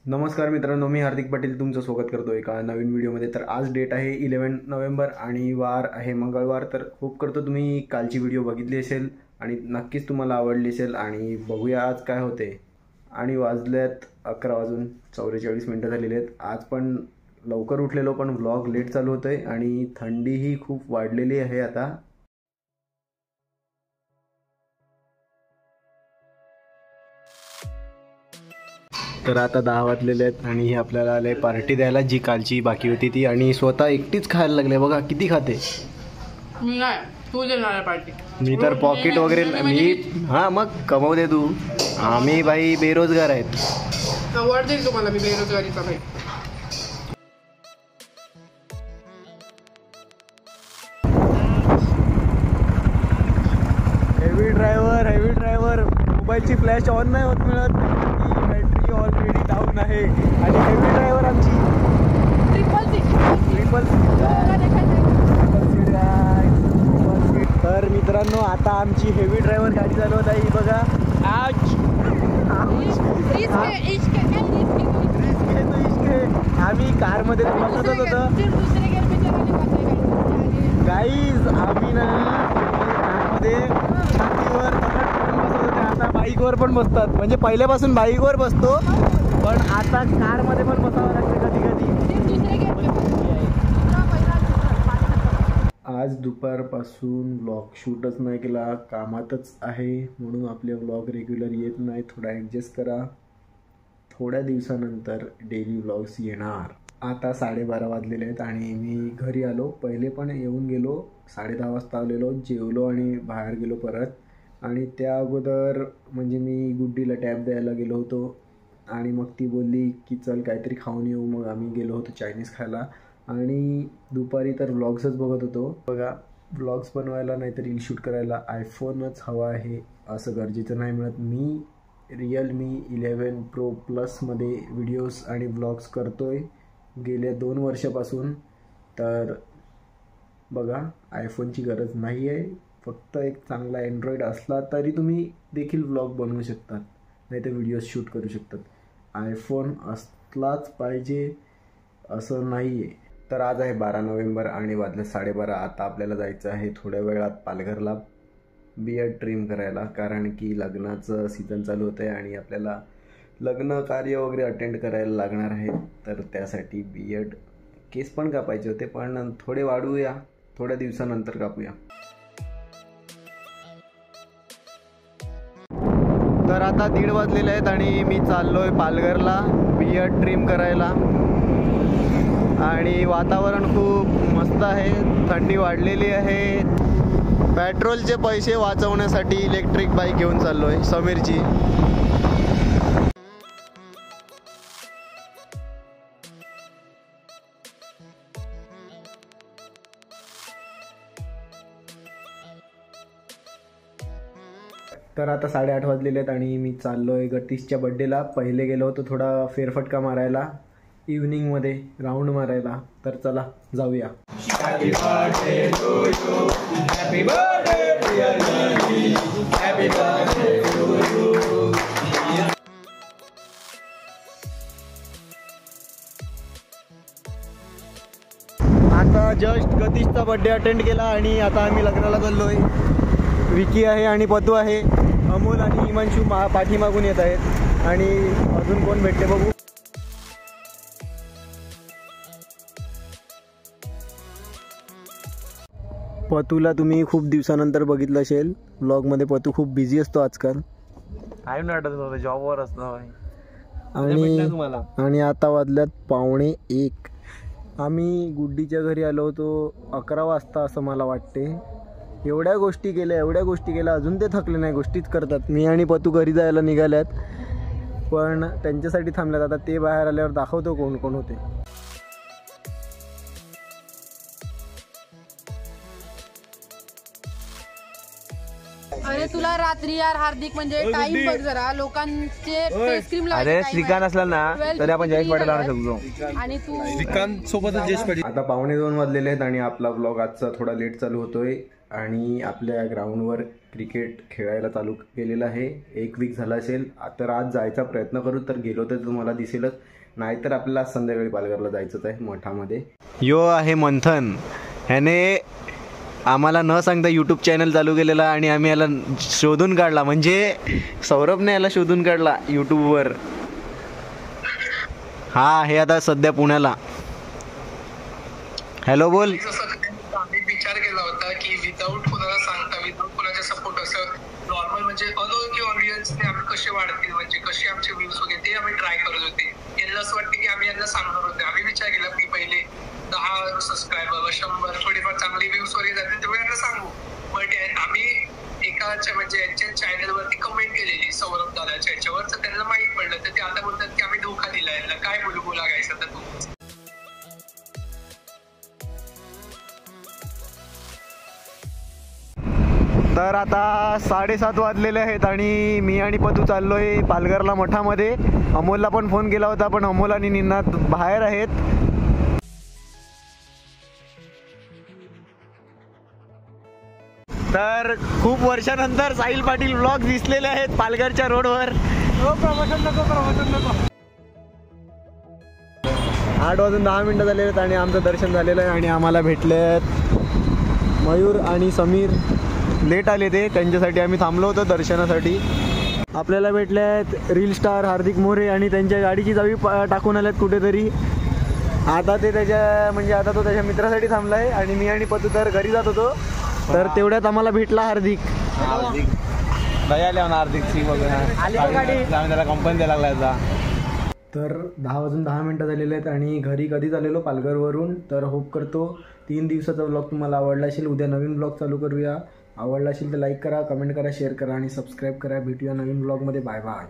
नमस्कार मित्रांनो, मी हार्दिक पाटील तुमचं स्वागत करतो एका नवीन व्हिडिओमध्ये. तर आज डेट आहे 11 नोव्हेंबर आणि वार आहे मंगळवार. तर होप करतो तुम्ही कालची व्हिडिओ बघितली असेल आणि नक्कीच तुम्हाला आवडली असेल. आणि बघूया आज काय होते. आणि वाजल्यात 11:44 झालेले आहेत. आज पण लवकर उठलेलो पण व्लॉग लेट चालू होतं आहे आणि थंडीही खूप वाढलेली आहे आता. तर आता 10 वाजलेले आहेत आणि हे आपल्याला आले पार्टी द्यायला, जी कालची बाकी होती ती. आणि स्वतः एकटीच खायला लागले बघा, किती खाते. मी नाही, तू देणार पार्टी. मी तर पॉकेट वगैरे मी हां मग कमवू दे तू. आम्ही बाई बेरोजगार आहेत. अवॉर्ड देईल तुम्हाला मी बेरोजगारीचा भाई. हेवी ड्रायव्हर मोबाईलची फ्लॅश ऑन नाही होत मिळत, बॅटरी ऑलरेडी डाऊन आहे. आणि हेवी ड्रायव्हर आमची ट्रिपल तर मित्रांनो, आता आमची हेवी ड्रायव्हर गाडी चालवत आहे. बघा आम्ही कारमध्ये बसतच होतं गाईज. आम्ही ना कारमध्ये छातीवर बसत होते, आता बाईकवर पण बसतात. म्हणजे पहिल्यापासून बाईकवर बसतो पण आता कारमध्ये पण बसावं लागतं कधी कधी. आज दुपारपासून व्लॉग शूटच नाही केला, कामातच आहे म्हणून आपले व्लॉग रेग्युलर येत नाही. थोडा ॲडजस्ट करा. थोड्या दिवसानंतर डेली व्लॉग्स येणार. आता 12:30 वाजलेले आहेत आणि मी घरी आलो. पहिले पण येऊन गेलो, 10:30 वाजता आलेलो, जेवलो आणि बाहेर गेलो परत. आणि त्या अगोदर म्हणजे मी गुड्डीला टॅब द्यायला गेलो होतो आणि मग ती बोलली की चल काहीतरी खाऊन येऊ. मग आम्ही गेलो होतो चायनीज खायला. आणि दुपारी तर व्लॉग्सच बघत होतो. बघा, व्लॉग्स बनवायला नाहीतर रील शूट करायला आयफोनच हवा आहे असं गरजेचं नाही मिळत. मी Realme 11 Pro Plusमध्ये व्हिडिओज आणि व्लॉग्स करतो आहे गेल्या 2 वर्षापासून. तर बघा, आयफोनची गरज नाही आहे. फक्त एक चांगला अँड्रॉईड असला तरी तुम्ही देखील व्लॉग बनवू शकतात, नाही तर व्हिडिओज शूट करू शकतात. आयफोन असलाच पाहिजे असं नाही आहे. तर आज आहे 12 नोव्हेंबर आणि वाजले 12:30. आता आपल्याला जायचं आहे थोड्या वेळात पालघरला बियर्ड ट्रिम करायला, कारण की लग्नाचं सीझन चालू होतं आहे आणि आपल्याला लग्न कार्य वगैरे अटेंड करायला लागणार आहे. तर त्यासाठी बियर्ड केस पण कापायचे होते पण थोडे वाढवूया, थोड्या दिवसानंतर कापूया. तर आता 1:30 वाजलेले आहेत आणि मी चाललो आहे पालघरला बियर्ड ट्रिम करायला. आणि वातावरण खूप मस्त आहे, थंडी वाढलेली आहे. पेट्रोलचे पैसे वाचवण्यासाठी इलेक्ट्रिक बाईक घेऊन चाललो आहे समीरची. तर आता 8:30 वाजलेले आहेत आणि मी चाललो आहे गतीशच्या बड्डेला. पहिले गेलो होतो थोडा फेरफटका मारायला, इव्हनिंगमध्ये राऊंड मारायला. तर चला जाऊया. Happy birthday to you, happy birthday dear Ganesh, happy birthday to you. आता जस्ट गतीशचा बर्थडे अटेंड केला आणि आता आम्ही लग्नाला चाललो आहे. विकी आहे आणि पतू आहे, अमोल आणि हिमांशू पाठीमागून येत आहेत आणि अजून कोण भेटते बघू. पतूला तुम्ही खूप दिवसानंतर बघितलं असेल व्लॉगमध्ये. पतू खूप बिझी असतो आजकाल. जॉबवर असतो आणि आता वाजल्यात 12:45. आम्ही गुड्डीच्या घरी आलो होतो 11 वाजता असं मला वाटते. एवढ्या गोष्टी केल्या अजून ते थकले नाही, गोष्टीच करतात. मी आणि पतू घरी जायला निघाल्यात पण त्यांच्यासाठी थांबल्यात. आता ते बाहेर आल्यावर दाखवतो कोण कोण होते. अरे तुला रात्री यार हार्दिक म्हणजे टाइम बघ जरा, लोकांचे फेस क्रीम लावायची. अरे श्रीकांत असला ना तरी आपण जयेश पाटील आणू शकतो. आणि तू श्रीकांत सोबतच जयेश पाटील. आता 1:45 वाजलेले आहेत आणि आपला व्लॉग आजचा थोडा लेट चालू होतोय. आणि आपल्या ग्राउंडवर क्रिकेट खेळायला चालू केलेलं आहे. 1 वीक झाला असेल. तर आज जायचा प्रयत्न करू, तर गेलो तर तुम्हाला दिसेलच, नाहीतर आपल्याला आज संध्याकाळी पालघरला जायचंच आहे मठामध्ये. यो आहे मंथन, ह्याने आम्हाला न सांगता यूट्यूब चॅनल चालू केलेला आणि आम्ही याला शोधून काढला, म्हणजे सौरभने याला शोधून काढला यूट्यूबवर. हा हे आता सध्या पुण्याला. हॅलो बोल. आम्ही विचार केला होता की विदाऊट कुणाला सांगता, विदाऊट कुणाच्या सपोर्ट, असं नॉर्मल म्हणजे अनोळखी ऑडियन्सने आम्ही कसे वाढतील, म्हणजे कसे आमचे व्ह्यूज वगैरे ते आम्ही ट्राय करत होते. यांना असं वाटतं की आम्ही यांना सांगणार होते. आम्ही विचार केला की पहिले 10 सबस्क्रायबर, 100 थोडीफार चांगली व्ह्यूज वगैरे जातील तेव्हा यांना सांगू. बट आम्ही एकाच्या म्हणजे यांच्या चॅनलवरती कमेंट केलेली सौरभ दादाच्या याच्यावर, तर त्यांना माहित पडलं, तर ते आता बोलतात की आम्ही धोका दिला यांना. काय बोलू लागायचं तर तू. तर आता 7:30 वाजलेले आहेत आणि मी आणि पतू चाललोय पालघरला मठामध्ये. अमोलला पण फोन केला होता, पण अमोल आणि निनाद बाहेर आहेत. तर खूप वर्षानंतर साहिल पाटील व्लॉग दिसलेले आहेत पालघरच्या रोडवर. 8:10 झालेले आहेत आणि आमचं दर्शन झालेलं आहे आणि आम्हाला भेटलेत मयूर आणि समीर. लेट आले ते, त्यांच्यासाठी आम्ही थांबलो होतो दर्शनासाठी. आपल्याला भेटले आहेत रील स्टार हार्दिक मोरे आणि त्यांच्या गाडीची चावी टाकून आल्यात कुठेतरी. आता ते आता तो त्याच्या मित्रासाठी थांबला आहे आणि मी आणि पतू तर घरी जात होतो. तर तेवढ्यात आम्हाला भेटला हार्दिक. हार्दिकची गाडी त्याला कंपनी द्यायला लागला. तर 10:10 झालेले आहेत आणि घरी कधीच आलेलो पालघरवरून. तर होप करतो 3 दिवसाचा व्लॉग तुम्हाला आवडला असेल. उद्या नवीन व्लॉग चालू करूया. आवडला असेल तर लाईक करा, कमेंट करा, शेअर करा आणि सबस्क्राईब करा. भेटूया नवीन व्लॉगमध्ये. Bye bye.